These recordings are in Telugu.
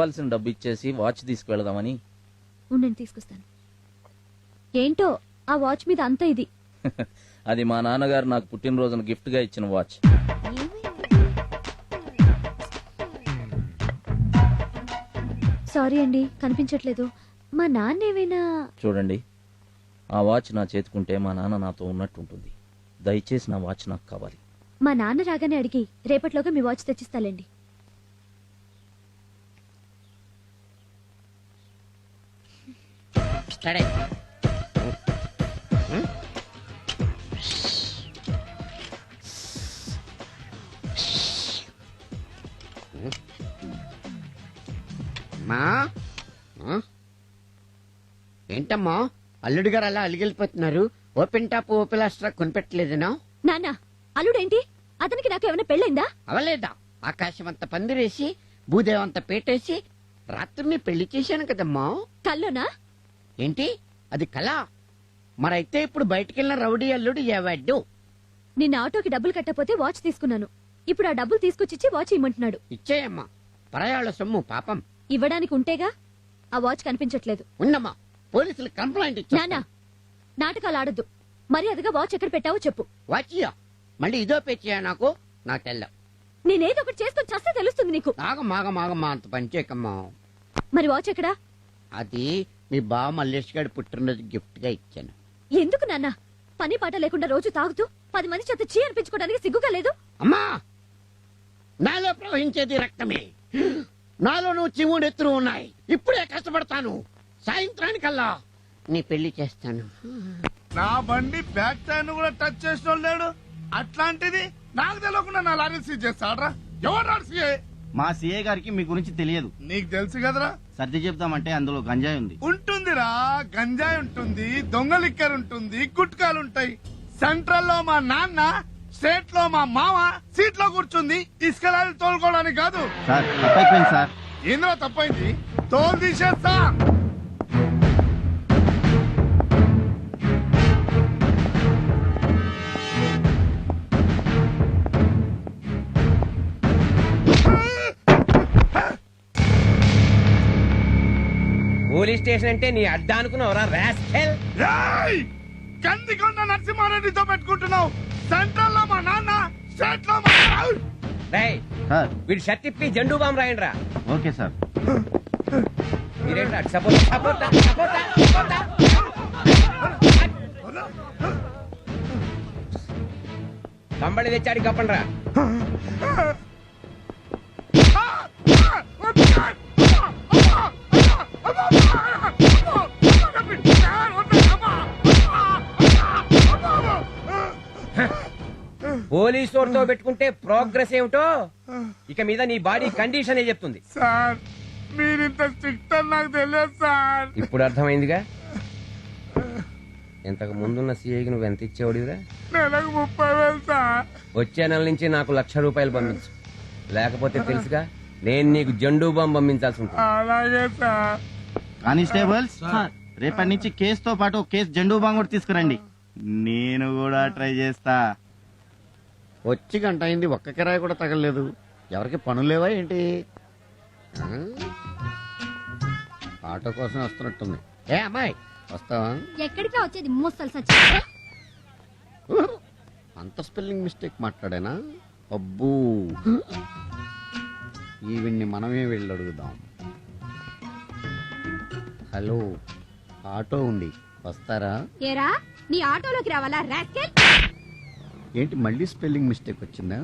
ఇవ్వాల్సిన డబ్బు ఇచ్చేసి వాచ్ తీసుకువెళదామని. ఉండండి తీసుకొస్తాను. ఏంటో ఆ వాచ్ మీద అంత ఇది. అది మా నాన్నగారు నాకు పుట్టినరోజున గిఫ్ట్ గా ఇచ్చిన వాచ్. సారీ అండి, కనిపించట్లేదు. మా నాన్న ఏమైనా... చూడండి, ఆ వాచ్ నా చేతుకుంటే మా నాన్న నాతో ఉన్నట్టుంటుంది. దయచేసి నా వాచ్ నాకు కావాలి. మా నాన్న రాగానే అడిగి రేపట్లోగా మీ వాచ్ తెచ్చిస్తాలేండి. ఏంటమ్మా అల్లుడు గారు అలా అలిగిలిపోతున్నారు? ఓపెన్ టాప్ ఓపెన్ లాస్ట్రా కొనిపెట్టలేదనా? నాన్న, అల్లుడేంటి? అతనికి నాకు ఏమైనా పెళ్ళైందా? అవలేదా? ఆకాశం అంత పందిరేసి భూదేవంత పేటేసి రాత్రిని పెళ్లి చేశాను కదమ్మా. కల్లోనా? ఏంటి అది కళ? మరైతే ఇప్పుడు బయటికెళ్ళిన రౌడీ అల్లుడు ఏవాడు? నిన్న ఆటోకి డబ్బులు కట్టపోతే వాచ్ తీసుకున్నాను. ఇప్పుడు ఆ డబ్బులు తీసుకొచ్చిచ్చి వాచ్ ఇమ్మంటున్నాడు. ఇచ్చేయమ్మా, పరాయాళ్ళ సొమ్ము పాపం. ఇవ్వడానికి ఉంటేగా. ఆ వాచ్ కనిపించట్లేదు. ఉన్నమ్మా, పోలీసులు కంప్లైంట్ ఇచ్చా. నానా, నాటకాలు ఆడద్దు. మర్యాదగా వాచ్ ఎక్కడ పెట్టావో చెప్పు. వాచియా మళ్ళీ ఇదో పేచియా? నాకు తెల్ల. నేనేదో ఒకటి చేసుకుని చస్తే తెలుస్తుంది నీకు. ఆగమాగమాగమ్మా, అంత పనిచేయకమ్మా. మరి వాచ్ ఎక్కడా? అది మీ బావ మల్లేష్ గారి పుట్టినరోజు గిఫ్ట్ గా ఇచ్చాను. ఎందుకు నాన్న? పని పాట లేకుండా రోజు తాగుతూ 10 మంది చేత చీ అనిపించుకోవడానికి సిగ్గుగా లేదు? అమ్మా, నాలో ప్రవహించేది రక్తమే. నాలో నువ్వు చివుడెత్తులు ఉన్నాయి. ఇప్పుడే కష్టపడతాను. సాయంత్రానికల్లా నీ పెళ్లి చేస్తాను. నా బండి బ్యాక్ టైర్ కూడా టచ్ చేసిన లేడు. అట్లాంటిది నాకు తెలియకుండా నా లారీ సీజ్ చేస్తాడ్రా. ఎవరు సీఏ? మా సీఏ గారికి మీ గురించి తెలియదు. నీకు తెలుసు కదరా. సర్ది చెప్తామంటే అందులో గంజాయి ఉంది. ఉంటుందిరా, గంజాయి ఉంటుంది, దొంగ లిక్కర్ ఉంటుంది, గుట్కాలు ఉంటాయి. సెంట్రల్ లో మా నాన్న, స్టేట్ లో మా మామ సీట్ లో కూర్చుంది ఇసుక లారీ తోలుకోవడానికి కాదు. సార్ తప్పైపోయింది సార్. ఏంద్రా తప్పైంది? తోలు తీసేస్తా. పోలీస్ స్టేషన్ అంటే నీ అడ్డా అనుకున్నావురా రాస్కెల్? కందికొండ నరసింహారెడ్డితో పెట్టుకుంటున్నావు. సెంట్రల్ లో మా నాన్న, స్టేట్ లో మా రేయ్, సార్ వీడు షర్ట్ ఇప్పి జెండూ బాంబు రాయండి రా. Okay sir. మీరేంట్రా సపోర్ట్ సపోర్ట్ సపోర్ట్ కంబళి తెచ్చాడు కప్పండి రా. పోలీసు వాడితో పెట్టుకుంటే ప్రోగ్రెస్ ఏమిటో ఇక మీద నీ బాడీ కండిషన్ చెప్తుంది. సార్ మీరింత స్ట్రిక్ట్ అని నాకు తెలియదు సార్. ఇప్పుడు అర్థమైందిగా. ఇంతకు ముందున్న సీఐకి నువ్వు ఎంత ఇచ్చేవాడివిరా? నెలకు 30,000 సార్. వచ్చే నెల నుంచి నాకు ₹1,00,000 పంపించు. లేకపోతే తెలుసుగా, నేను నీకు జెండూ బాంబు పంపించాల్సి ఉంటుంది. అలాగే సార్. కానిస్టేబుల్స్, రేపటి నుంచి కేసుతో పాటు కేసు జెండూ బాంబు కూడా తీసుకురండి. నేను కూడా ట్రై చేస్తా. వచ్చి గంట అయింది, ఒక్క కిరాయి కూడా తగలలేదు. ఎవరికి పనులు లేవా ఏంటి? ఆటో కోసం వస్తున్నట్టుంది. ఏ అమ్మాయి వస్తావా? ఎక్కడికి వచ్చేది మోస్తలు సచ్చి. అంత స్పెల్లింగ్ మిస్టేక్ మాట్లాడానా? అబ్బూ, ఈవిడ్ని మనమే వెళ్ళి అడుగుదాం. హలో, ఆటో ఉంది, వస్తారా? ఏరా, నీ ఆటోలోకి రావాలా రాస్కెల్? ఏంటి మళ్ళీ స్పెల్లింగ్ మిస్టేక్ వచ్చిందా?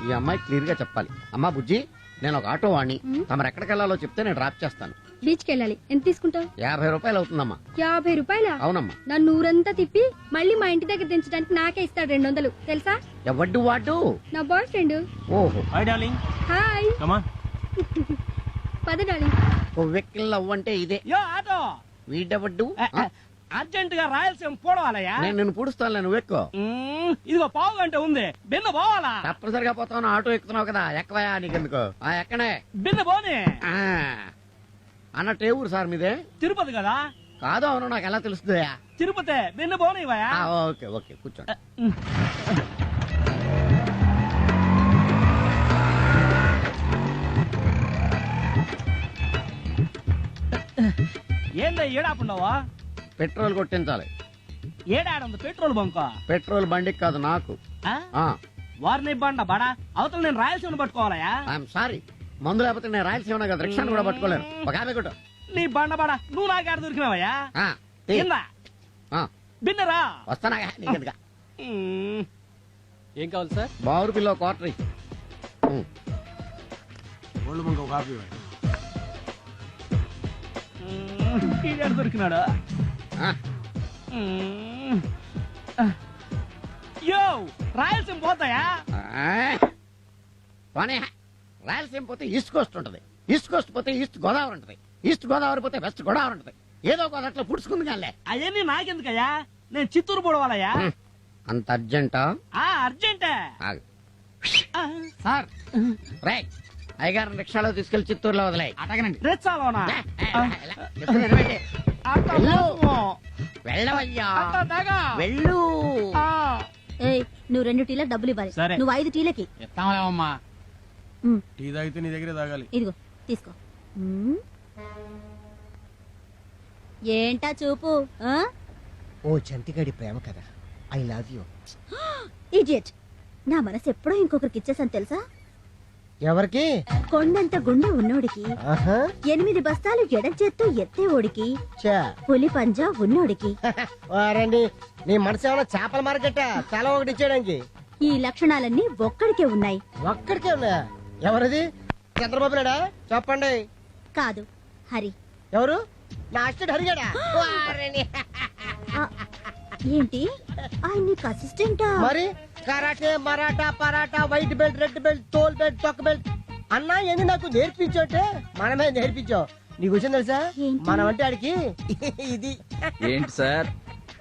ఈ అమ్మాయి క్లియర్ గా చెప్పాలి. అమ్మా బుజ్జి, నేను ఒక ఆటో వాణ్ణి. తమరు ఎక్కడికి వెళ్ళాలో చెప్తే నేను డ్రాప్ చేస్తాను. బీచ్ కి వెళ్ళాలి. ఎంత తీసుకుంటావు? 50 రూపాయలు అవుతుందమ్మా. 50 రూపాయలా? అవునమ్మా. నన్ను ఊరంతా తిప్పి మళ్ళీ మా ఇంటి దగ్గర దించడానికి నాకే ఇస్తాడు 200 తెలుసా? ఎవడ్డు వాడు? నా బాయ్ ఫ్రెండ్. ఓహో, hi darling. Hi. Come on. పద డార్లింగ్. ఓ వెక్కిల్ అవ్వంటే ఇదే. వీడెవడ్డు? అర్జెంట్ గా రాయలసీమ పోవాలయ్యా. నేను నిన్ను పూడుస్తాను, నువ్వు ఎక్కువ. ఇదిగో పావు గంట ఉంది, బిన్న పోవాలా? తప్పనిసరిగా పోతాను. ఆటో ఎక్కుతున్నావు కదా, ఎక్కవయా నీకెందుకు? ఎక్కనే బిన్న పోనీ. అన్నట్టు ఏ ఊరు సార్ మీదే? తిరుపతి కదా? కాదు. అవును, నాకు ఎలా తెలుస్తుందా? తిరుపతి. బిన్న పోనీవయ్యా. ఓకే ఓకే, కూర్చోండి. ఏందో ఏడాపుండవా పెట్రోల్ కొట్టించాలి. ఏడాడుంది పెట్రోల్ బంక్ పెట్రోల్ బండికి కాదు, నాకు. వారిని బండ బడా అవతల నేను రాయలసీమ పట్టుకోవాలయా. ఐఎమ్ సారీ, మందు లేకపోతే నేను రాయలసీమ కదా రిక్షాను కూడా పట్టుకోలేను. ఒక ఆమె కొట్టు. నీ బండ బడా నువ్వు నాకాడ దొరికినావయ్యా. కిందా బిన్నరా వస్తానా నీకెందుగా. ఏం కావాలి సార్? బావురు పిల్ల క్వార్టర్. ఈడాడు దొరికినాడు. యో రాయలసీమ పోతాయా? పోనీ, రాయలసీమ పోతే ఈస్ట్ కోస్ట్ ఉంటది, ఈస్ట్ కోస్ట్ పోతే ఈస్ట్ గోదావరి ఉంటది, ఈస్ట్ గోదావరి పోతే వెస్ట్ గోదావరి ఉంటది. ఏదో ఒక అట్లా పుడుచుకుంది కానీ. అవన్నీ నాకెందుకయ్యా, నేను చిత్తూరు పోవాలయ్యా. అంత అర్జెంటా? అర్జెంటే సార్. రైట్, అయ్యగారిని రిక్షాలో తీసుకెళ్లి చిత్తూరులో వదిలేయ్. అటగనండి. రెచ్చాలోనా వెళ్ళవయ్యా, వెళ్ళు. ఏయ్, నువ్వు 2 టీలకు డబ్బులు ఇవ్వాలి. సరే. నువ్వు 5 టీలకి. ఎత్తామలేమమ్మా. టీ తాగితే నీ దగ్గరే తాగాలి. ఇదిగో తీసుకో. ఏంటా చూపు? ఓ చంటిగాడి ప్రేమ కదా, ఐ లవ్ యూ. ఇడియట్, నా మనసు ఎప్పుడో ఇంకొకరికి ఇచ్చేసాను తెలుసా? ఎవరికి? కొండంత గుండె ఉన్నోడికి, 8 బస్తాలు ఎడం చేత్తో ఎత్తేవోడికి, పులి పంజా ఉన్నోడికి. వారండి, నీ మనసు ఏమైనా చేపల మార్కెట్? చాలా ఒకటి ఇచ్చేయడానికి. ఈ లక్షణాలన్నీ ఒక్కడికే ఉన్నాయి. ఒక్కడికే ఉన్నాయా? ఎవరిది? చంద్రబాబు నాయుడా? చెప్పండి. కాదు, హరి. ఎవరు? నా అసిస్టెంట్ హరిగాడా? ఆ, ఏంటి ఆయన నీకు అసిస్టెంటా? మరి karate, Maratha, paratha, white belt, red belt, తోల్ బెల్ట్, తొక్క బెల్ట్ అన్నా ఏంది నాకు నేర్పించోటే. మనమే నేర్పించావు. నీకు వచ్చింది తెలుసా? ఏంటి? మనం అంటే ఆడికి ఇది. ఏంటి సార్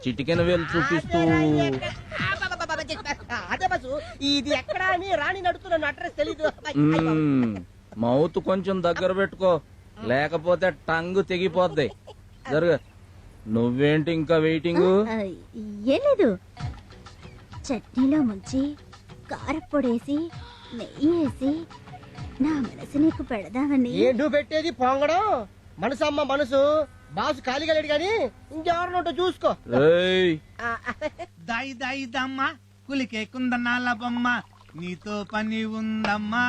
చిటికెన వేలు చూపిస్తూ? అదే బస్సు, ఇది ఎక్కడా అని రాణి నడుతున్న అడ్రస్ తెలీదు. మౌత్ కొంచెం దగ్గర పెట్టుకో, లేకపోతే టంగ్ తెగిపోద్ది. జరుగు. నువ్వేంటి ఇంకా వెయిటింగ్? ఏం లేదు, చట్నీలో ముంచి కారప్పొడేసి నెయ్యి వేసి నా మనసు నీకు పెడదామని. ఏంటూ పెట్టేది పొంగడం? మనసు అమ్మ మనసు. బాసు ఖాళీగా లేడు గాని ఇంకెవరినోటో చూసుకో. ఏయ్, దాయి దాయి దమ్మ కులికే కుందనాల బొమ్మ నీతో పని ఉందమ్మా.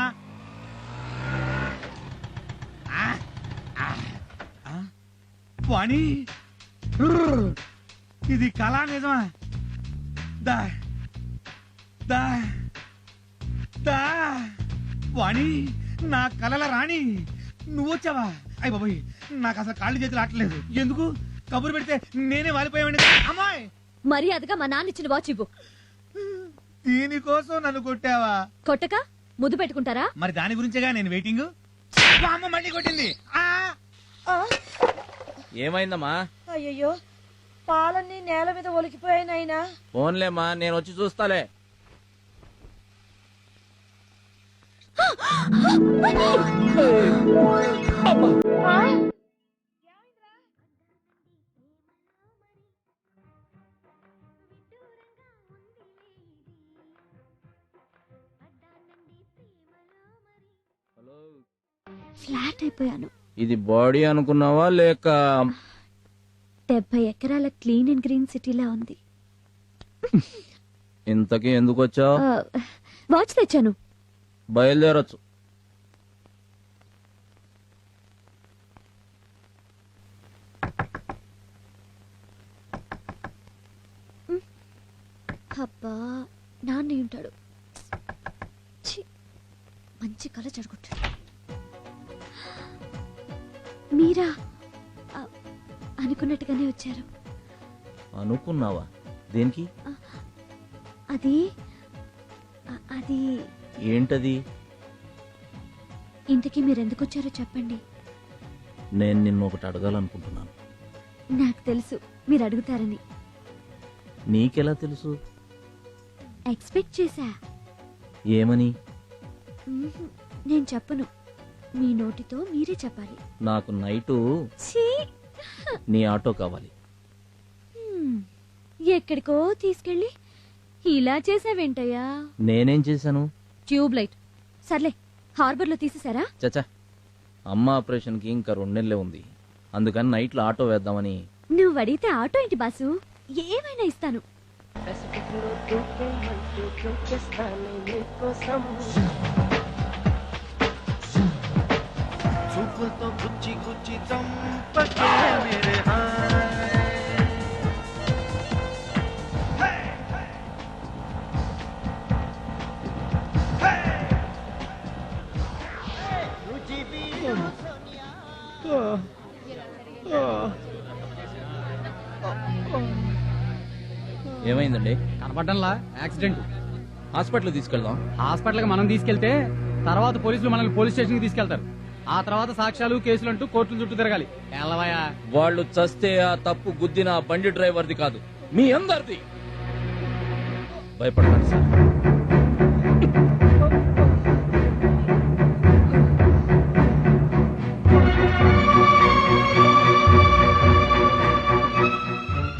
పని ఇది కళా నిజమా? దా దా దా వాణి, నా కలల రాణి నువ్వు వచ్చావా? అయ్య బాబోయ్, నాకు అసలు కాళ్ళు చేతులు ఆటలేదు. ఎందుకు కబురు పెడితే నేనే వాలిపోయావండి. అమ్మాయి, మర్యాదగా మా నాన్న ఇచ్చిన వాచ్ ఇవ్వు. దీనికోసం నన్ను కొట్టావా? కొట్టక ముద్దు పెట్టుకుంటారా? మరి దాని గురించేగా నేను వెయిటింగ్. అమ్మ మళ్ళీ కొట్టింది. ఏమైందమ్మా? అయ్యో, పాలన్నీ నేల మీద ఒలికిపోయాయి నాయనా. ఫోన్లేమ్మా, నేను వచ్చి చూస్తాలే. ఫ్లాట్ అయిపోయాను. ఇది బాడీ అనుకున్నావా లేక? 70 ఎకరాల క్లీన్ అండ్ గ్రీన్ సిటీలా ఉంది. ఇంతకీ ఎందుకు వచ్చావు? వాచ్ తెచ్చాను. బయలుదేరొచ్చు. అబ్బా, నాన్న ఉంటాడు. మంచి కళ జరుగుతాడు. మీరా? అనుకున్నట్టుగానే వచ్చారు. అనుకున్నావా? దేనికి? అది అది ఏంటది? ఇంతకీ మీరెందుకు వచ్చారో చెప్పండి. నేను నిన్ను ఒకటి అడగాలనుకుంటున్నాను. నాకు తెలుసు మీరు అడుగుతారని. నీకెలా తెలుసు? ఎక్స్పెక్ట్ చేశా. ఏమని? నేను చెప్పను, మీ నోటితో మీరే చెప్పాలి. నాకు నైటు ఛీ! నీ ఆటో కావాలి. ఎక్కడికో తీసుకెళ్ళి ఇలా చేసావేంటయ్యా? నేనేం చేశాను? Tube light. సర్లే, హార్బర్ లో తీసేసారా? చచ్చా, అమ్మ ఆపరేషన్ కి ఇంకా 2 నెలలే ఉంది. అందుకని నైట్ లో ఆటో వేద్దామని. నువ్వు అడిగితే ఆటో ఏంటి బాసు, ఏమైనా ఇస్తాను. చూపులతో గుచ్చి గుచ్చి చంపకే మేరే ఏమైందండి? కనపడ్డంలా యాక్సిడెంట్. హాస్పిటల్ తీసుకెళ్దాం. హాస్పిటల్ కి మనం తీసుకెళ్తే తర్వాత పోలీసులు మనల్ని పోలీస్ స్టేషన్ కి తీసుకెళ్తారు. ఆ తర్వాత సాక్ష్యాలు కేసులు అంటూ కోర్టుల చుట్టూ తిరగాలి. ఎల్లవయ్యా, వాళ్ళు చస్తే ఆ తప్పు గుద్దిన ఆ బండి డ్రైవర్ది కాదు, మీ అందరిది. భయపడకండి సార్.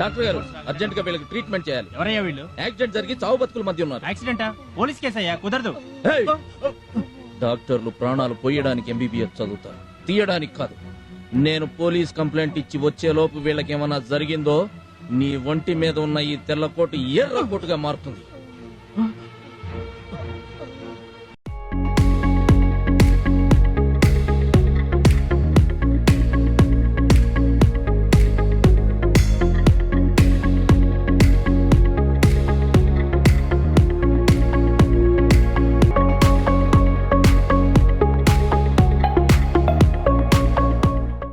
డాక్టర్ గారు, అర్జెంట్ గా వీళ్ళకి ట్రీట్మెంట్ చేయాలి. ఎవరయ్యా వీళ్ళు? యాక్సిడెంట్ జరిగి చావు బతుకుల మధ్య ఉన్నారు. యాక్సిడెంటా? పోలీస్ కేసు అయ్యా, కుదరదు. హేయ్! డాక్టర్లు ప్రాణాలు పోయడానికి ఎంబీబీఎస్ చదువుతారు, తీయడానికి కాదు. నేను పోలీస్ కంప్లైంట్ ఇచ్చి వచ్చేలోపు వీళ్ళకేమన్నా జరిగిందో నీ ఒంటి మీద ఉన్న ఈ తెల్లకోటు ఎర్ర కోటుగా మారుతుంది.